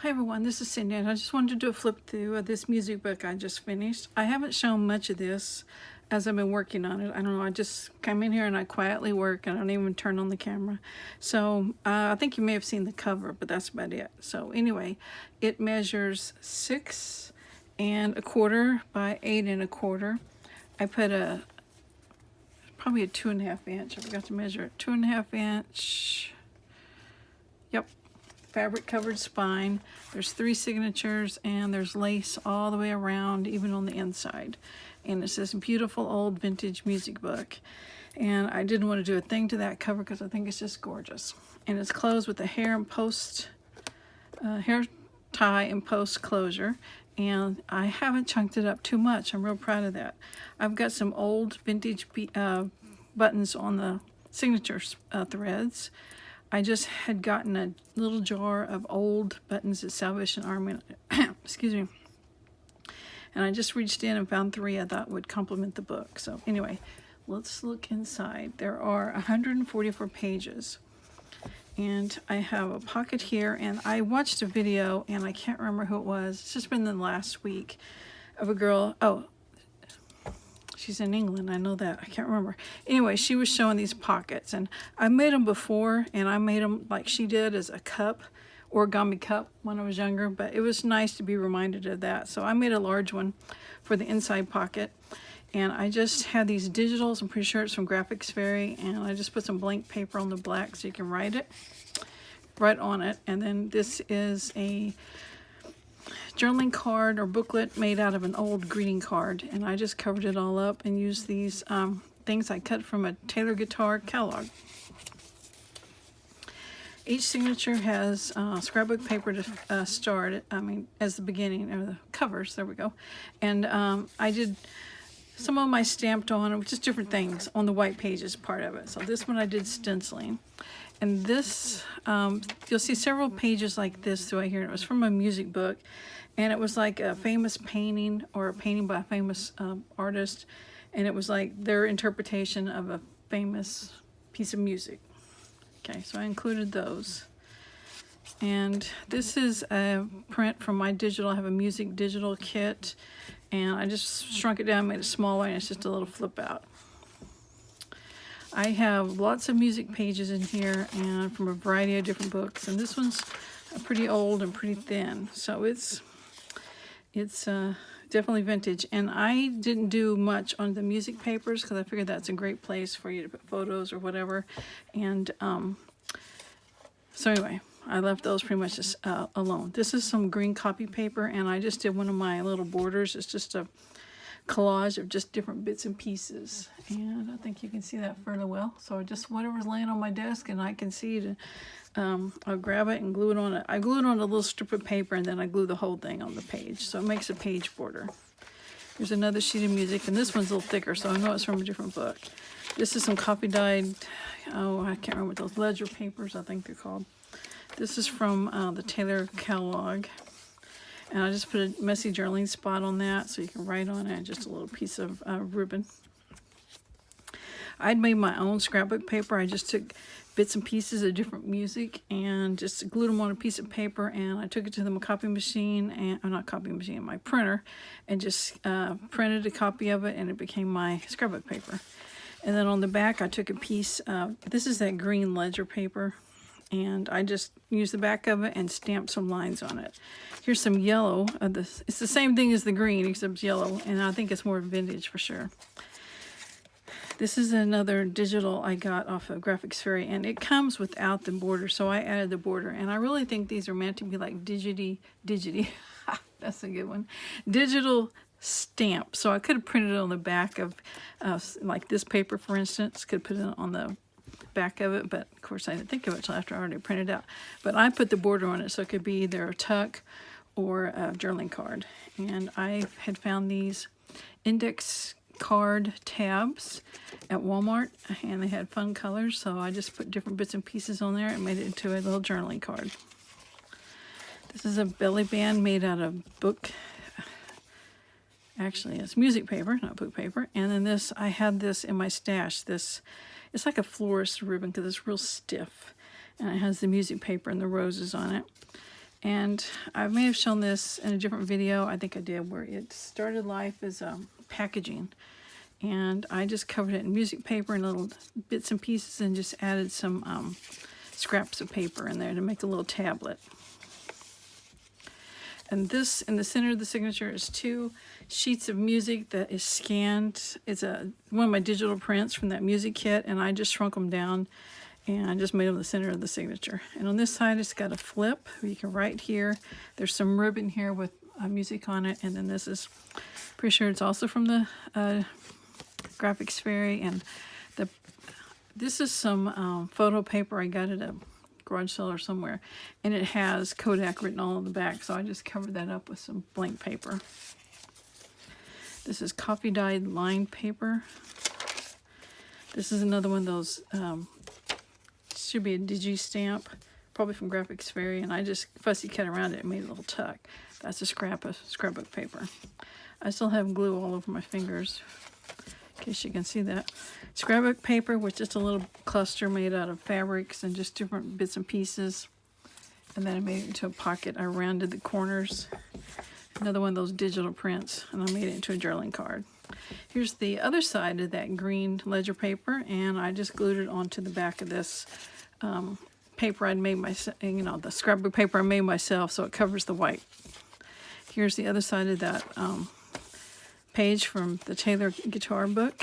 Hi everyone, this is Cindy, and I just wanted to do a flip through of this music book I just finished. I haven't shown much of this as I've been working on it. I don't know, I just come in here and I quietly work and I don't even turn on the camera. So I think you may have seen the cover, but that's about it. So anyway, it measures 6 1/4 by 8 1/4. I put probably a 2.5 inch. I forgot to measure it. 2.5 inch. Yep. Fabric covered spine. There's 3 signatures and there's lace all the way around, even on the inside. And it's this beautiful old vintage music book. And I didn't want to do a thing to that cover because I think it's just gorgeous. And it's closed with a hair tie and post closure. And I haven't chunked it up too much. I'm real proud of that. I've got some old vintage buttons on the signature threads. I just had gotten a little jar of old buttons at Salvation Army, excuse me, and I just reached in and found 3 I thought would complement the book. So anyway, let's look inside. There are 144 pages, and I have a pocket here, and I watched a video, and I can't remember who it was. It's just been the last week, of a girl, she's in England, I know that. I can't remember. Anyway, she was showing these pockets, and I made them before, and I made them like she did as a cup, origami cup, when I was younger, but it was nice to be reminded of that. So I made a large one for the inside pocket, and I just had these digitals. I'm pretty sure it's from Graphics Fairy, and I just put some blank paper on the black so you can write on it. And then this is a journaling card or booklet made out of an old greeting card, and I just covered it all up and used these things I cut from a Taylor guitar catalog. Each signature has scrapbook paper to start it, as the beginning, or the covers, there we go. And I did some of them I stamped on, just different things on the white pages part of it. So this one I did stenciling. And this, you'll see several pages like this throughout here. It was from a music book, and it was like a famous painting or a painting by a famous artist, and it was like their interpretation of a famous piece of music. Okay, so I included those. And this is a print from my digital. I have a music digital kit, and I just shrunk it down, made it smaller, and it's just a little flip out. I have lots of music pages in here, and from a variety of different books, and this one's pretty old and pretty thin, so it's definitely vintage. And I didn't do much on the music papers because I figured that's a great place for you to put photos or whatever. And so anyway, I left those pretty much just alone. This is some green copy paper, and I just did one of my little borders. It's just a collage of just different bits and pieces, and I think you can see that fairly well. So just whatever's laying on my desk and I can see it, I'll grab it and glue it on it. I glue it on a little strip of paper, and then I glue the whole thing on the page, so it makes a page border. Here's another sheet of music, and this one's a little thicker, so I know it's from a different book. This is some copy dyed, I can't remember what those ledger papers, I think they're called. This is from the Taylor catalog. And I just put a messy journaling spot on that so you can write on it, just a little piece of ribbon. I'd made my own scrapbook paper. I just took bits and pieces of different music and just glued them on a piece of paper, and I took it to the copy machine, and not copy machine, my printer, and just printed a copy of it, and it became my scrapbook paper. And then on the back, I took a piece of, this is that green ledger paper, and I just used the back of it and stamped some lines on it. Here's some yellow of this. It's the same thing as the green, except it's yellow, and I think it's more vintage for sure. This is another digital I got off of Graphics Fairy, and it comes without the border, so I added the border. And I really think these are meant to be like digity, that's a good one, digital stamp. So I could have printed it on the back of, like this paper, for instance, could put it on the back of it, but of course I didn't think of it until after I already printed it out. But I put the border on it so it could be either a tuck or a journaling card. And I had found these index card tabs at Walmart, and they had fun colors, so I just put different bits and pieces on there and made it into a little journaling card. This is a belly band made out of book, actually it's music paper, not book paper. And then this, I had this in my stash. This, it's like a florist ribbon because it's real stiff, and it has the music paper and the roses on it. And I may have shown this in a different video, I think I did, where it started life as packaging. And I just covered it in music paper and little bits and pieces and just added some scraps of paper in there to make a little tablet. And this, in the center of the signature, is 2 sheets of music that is scanned. It's one of my digital prints from that music kit, and I just shrunk them down and I just made them the center of the signature. And on this side, it's got a flip where you can write here. There's some ribbon here with music on it, and then this is, pretty sure it's also from the Graphics Fairy. And this is some photo paper I got at a garage sale or somewhere, and it has Kodak written all on the back, so I just covered that up with some blank paper. This is coffee dyed lined paper. This is another one of those, should be a digi stamp, probably from Graphics Fairy, and I just fussy cut around it and made a little tuck. That's a scrapbook paper. I still have glue all over my fingers, in case you can see that. Scrapbook paper with just a little cluster made out of fabrics and just different bits and pieces. And then I made it into a pocket. I rounded the corners. Another one of those digital prints, and I made it into a journaling card. Here's the other side of that green ledger paper, and I just glued it onto the back of this paper I'd made myself, you know, the scrapbook paper I made myself, so it covers the white. Here's the other side of that page from the Taylor guitar book.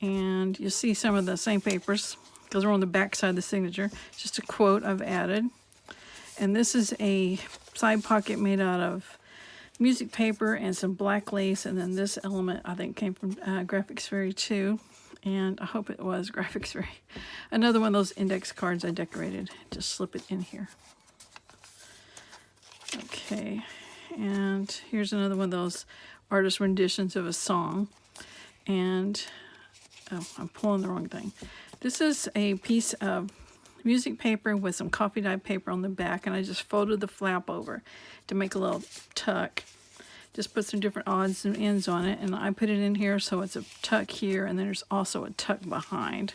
And you'll see some of the same papers because they're on the back side of the signature. Just a quote I've added. And this is a side pocket made out of music paper and some black lace. And then this element, I think, came from Graphics Fairy too. And I hope it was Graphics Fairy. Another one of those index cards I decorated. Just slip it in here. Okay. And here's another one of those artist renditions of a song. And oh, I'm pulling the wrong thing. This is a piece of music paper with some coffee dyed paper on the back, and I just folded the flap over to make a little tuck. Just put some different odds and ends on it, and I put it in here so it's a tuck here, and then there's also a tuck behind.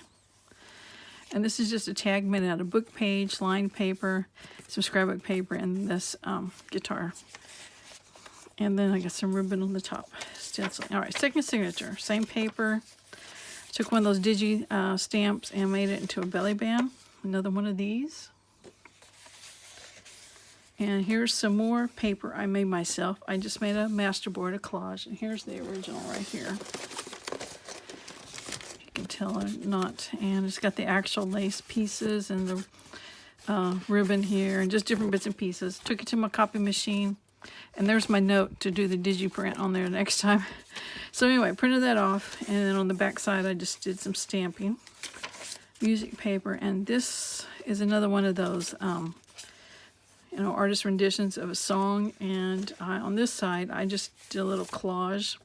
And this is just a tag made out of book page, lined paper, some scrapbook paper, and this guitar. And then I got some ribbon on the top, stenciling. All right, second signature, same paper. Took one of those digi stamps and made it into a belly band. Another one of these. And here's some more paper I made myself. I just made a masterboard, a collage, and here's the original right here. You can tell or not. And it's got the actual lace pieces and the ribbon here and just different bits and pieces. Took it to my copy machine. And there's my note to do the digi print on there next time. So anyway, printed that off, and then on the back side I just did some stamping. Music paper, and this is another one of those you know, artist renditions of a song, and on this side I just did a little collage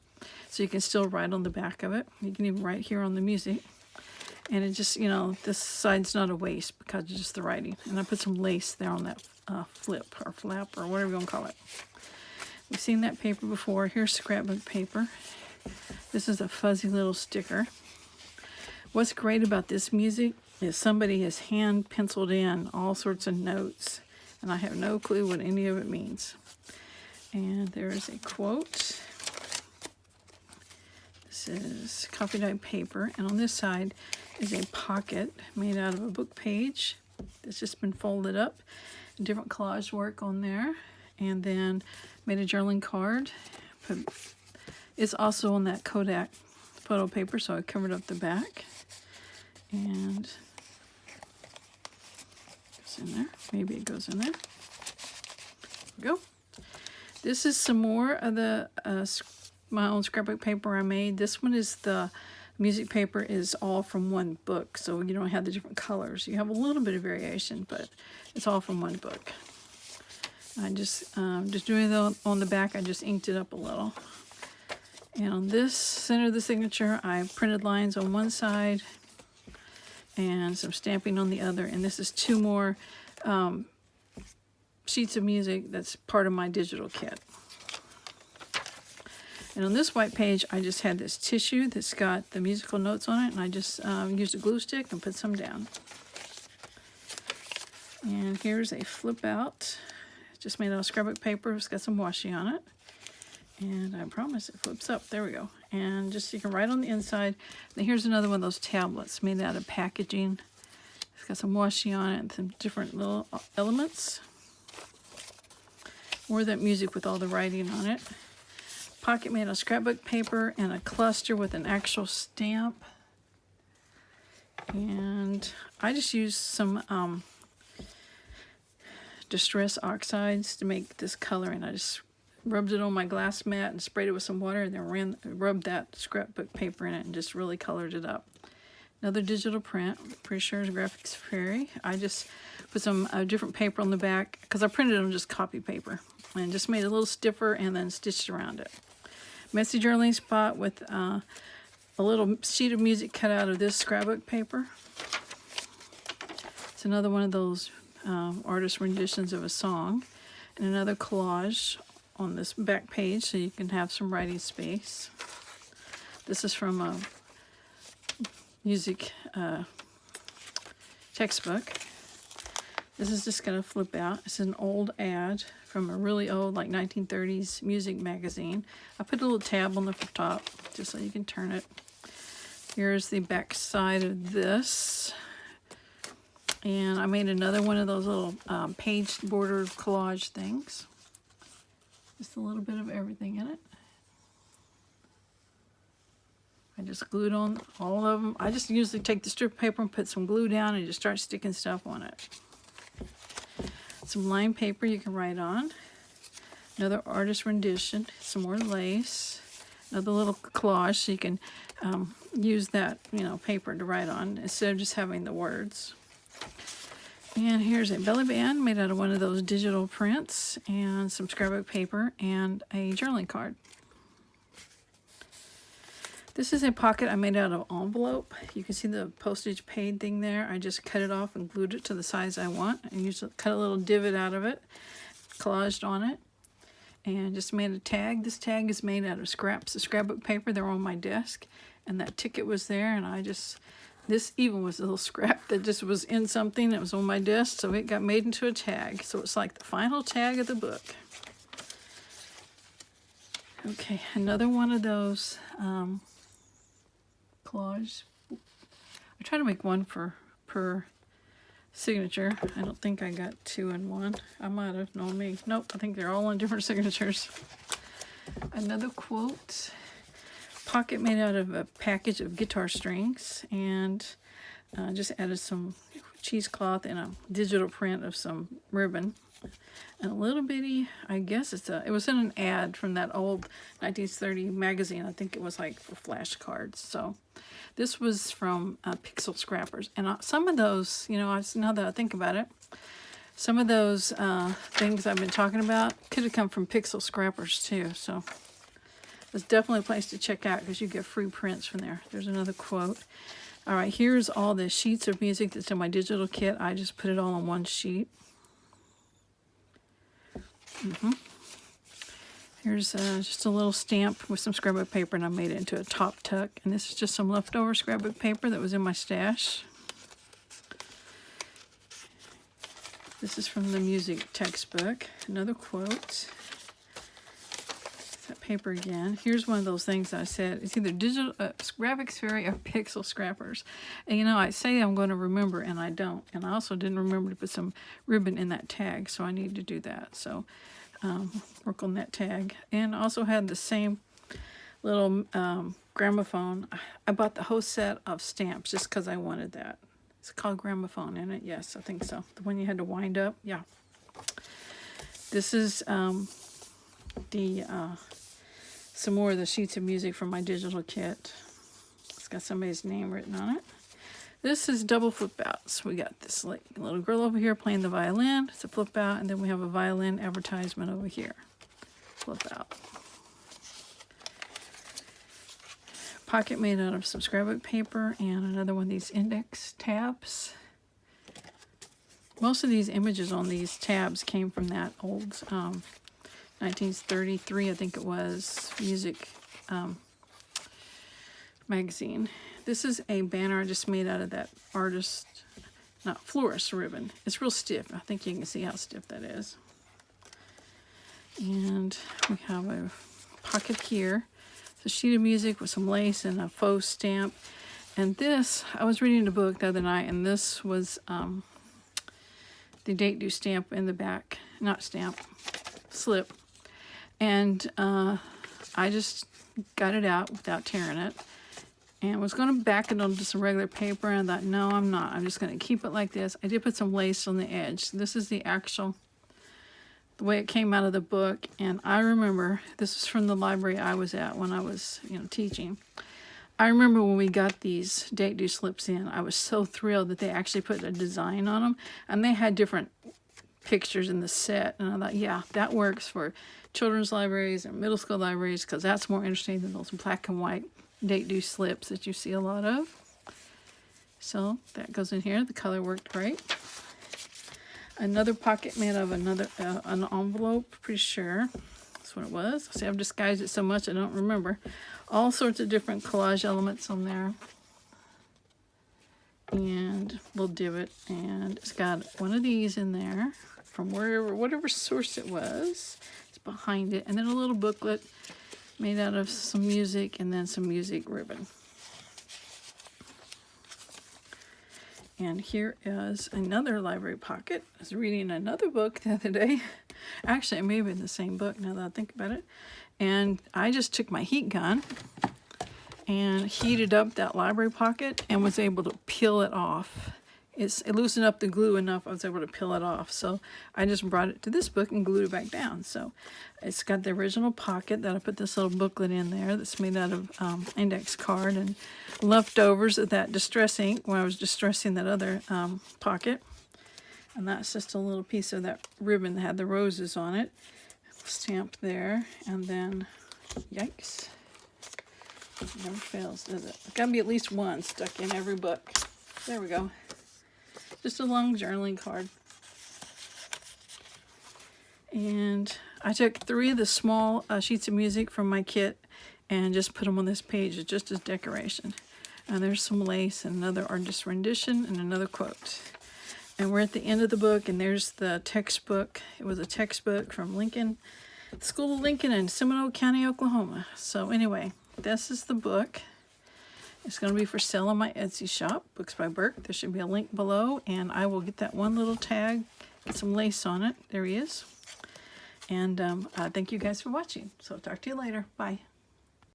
so you can still write on the back of it. You can even write here on the music. And it just, you know, this side's not a waste because it's just the writing. And I put some lace there on that flip or flap or whatever you want to call it. We've seen that paper before. Here's scrapbook paper. This is a fuzzy little sticker. What's great about this music is somebody has hand penciled in all sorts of notes, and I have no clue what any of it means. And there is a quote. This is coffee dyed paper, and on this side is a pocket made out of a book page that's just been folded up. Different collage work on there, and then made a journaling card. It's also on that Kodak photo paper, so I covered up the back. And goes in there. Maybe it goes in there. There we go. This is some more of the my own scrapbook paper I made. This one is the music paper is all from one book, so you don't have the different colors. You have a little bit of variation, but it's all from one book. I just doing it on the back, I just inked it up a little. And on this center of the signature, I printed lines on one side and some stamping on the other. And this is 2 more sheets of music that's part of my digital kit. And on this white page, I just had this tissue that's got the musical notes on it, and I just used a glue stick and put some down. And here's a flip out. It's just made out of scrapbook paper. It's got some washi on it. And I promise it flips up. There we go. And just you can write on the inside. And here's another one of those tablets made out of packaging. It's got some washi on it and some different little elements. More that music with all the writing on it. Pocket made of scrapbook paper and a cluster with an actual stamp. And I just used some Distress oxides to make this coloring. I just rubbed it on my glass mat and sprayed it with some water, and then rubbed that scrapbook paper in it and just really colored it up. Another digital print, pretty sure is Graphics Fairy. I just put some different paper on the back because I printed it on just copy paper and just made it a little stiffer and then stitched around it. Messy journaling spot with a little sheet of music cut out of this scrapbook paper. It's another one of those artist renditions of a song, and another collage on this back page so you can have some writing space. This is from a music textbook. This is just going to flip out. It's an old ad from a really old, like 1930s music magazine. I put a little tab on the top just so you can turn it. Here's the back side of this. And I made another one of those little page border collage things. Just a little bit of everything in it. I just glued on all of them. I just usually take the strip of paper and put some glue down and just start sticking stuff on it. Some lined paper you can write on. Another artist rendition. Some more lace. Another little collage so you can use that, paper to write on instead of just having the words. And here's a belly band made out of one of those digital prints and some scrapbook paper and a journaling card. This is a pocket I made out of envelope. You can see the postage paid thing there. I just cut it off and glued it to the size I want. I cut a little divot out of it, collaged on it, and just made a tag. This tag is made out of scraps of scrapbook paper. They're on my desk, and that ticket was there, and this even was a little scrap that just was in something that was on my desk, so it got made into a tag. So it's like the final tag of the book. Okay, another one of those collage. I try to make one per signature. I don't think I got 2 in one. I might have, known me. Nope, I think they're all on different signatures. Another quote. Pocket made out of a package of guitar strings, and just added some cheesecloth and a digital print of some ribbon. And a little bitty, I guess it was in an ad from that old 1930 magazine. I think it was like for flashcards. So this was from Pixel Scrappers. And some of those, now that I think about it, some of those things I've been talking about could have come from Pixel Scrappers too. So it's definitely a place to check out because you get free prints from there. There's another quote. All right, here's all the sheets of music that's in my digital kit. I just put it all on one sheet. Here's just a little stamp with some scrapbook paper, and I made it into a top tuck. And this is just some leftover scrapbook paper that was in my stash. This is from the music textbook. Another quote. That paper again. Here's one of those things that I said. It's either digital Graphics Fairy or Pixel Scrappers. And I say I'm going to remember, and I don't. And I also didn't remember to put some ribbon in that tag, so I need to do that. So work on that tag. And also had the same little gramophone. I bought the whole set of stamps just because I wanted that. It's called gramophone, isn't it? Yes, I think so. The one you had to wind up. Yeah. This is some more of the sheets of music from my digital kit. It's got somebody's name written on it. This is double flip outs. We got this little girl over here playing the violin. It's a flip out, and then we have a violin advertisement over here. Flip out. Pocket made out of some scrapbook paper and another one of these index tabs. Most of these images on these tabs came from that old 1933, I think it was, music magazine. This is a banner I just made out of that artist not florist ribbon. It's real stiff. I think you can see how stiff that is. And we have a pocket here. It's a sheet of music with some lace and a faux stamp. And this, I was reading a book the other night, and this was the date due stamp in the back, not stamp, slip. And I just got it out without tearing it. And was going to back it onto some regular paper, and I thought, no, I'm not. I'm just going to keep it like this. I did put some lace on the edge. This is the actual, the way it came out of the book. And I remember, this was from the library I was at when I was, teaching. I remember when we got these date due slips in, I was so thrilled that they actually put a design on them. And they had different pictures in the set. And I thought, yeah, that works for children's libraries and middle school libraries, because that's more interesting than those black and white date due slips that you see a lot of. So that goes in here. The color worked great. Another pocket made of another an envelope, pretty sure that's what it was. See, I've disguised it so much I don't remember. All sorts of different collage elements on there. And little divot, and it's got one of these in there from whatever source it was. It's behind it, and then a little booklet made out of some music, and then some music ribbon. And here is another library pocket. I was reading another book the other day. Actually, it may have been the same book now that I think about it. And I just took my heat gun and heated up that library pocket and was able to peel it off. It loosened up the glue enough I was able to peel it off. So I just brought it to this book and glued it back down. So it's got the original pocket that I put this little booklet in there that's made out of index card and leftovers of that distress ink when I was distressing that other pocket. And that's just a little piece of that ribbon that had the roses on it. Stamped there. And then, yikes. It never fails, does it? There's got to be at least one stuck in every book. There we go. Just a long journaling card. And I took 3 of the small sheets of music from my kit and just put them on this page just as decoration. And there's some lace and another artist rendition and another quote. And we're at the end of the book, and there's the textbook. It was a textbook from Lincoln, School of Lincoln in Seminole County, Oklahoma. So anyway, this is the book. It's going to be for sale on my Etsy shop, Books by Burke. There should be a link below, and I will get that one little tag, get some lace on it. There he is. And thank you guys for watching. So talk to you later. Bye.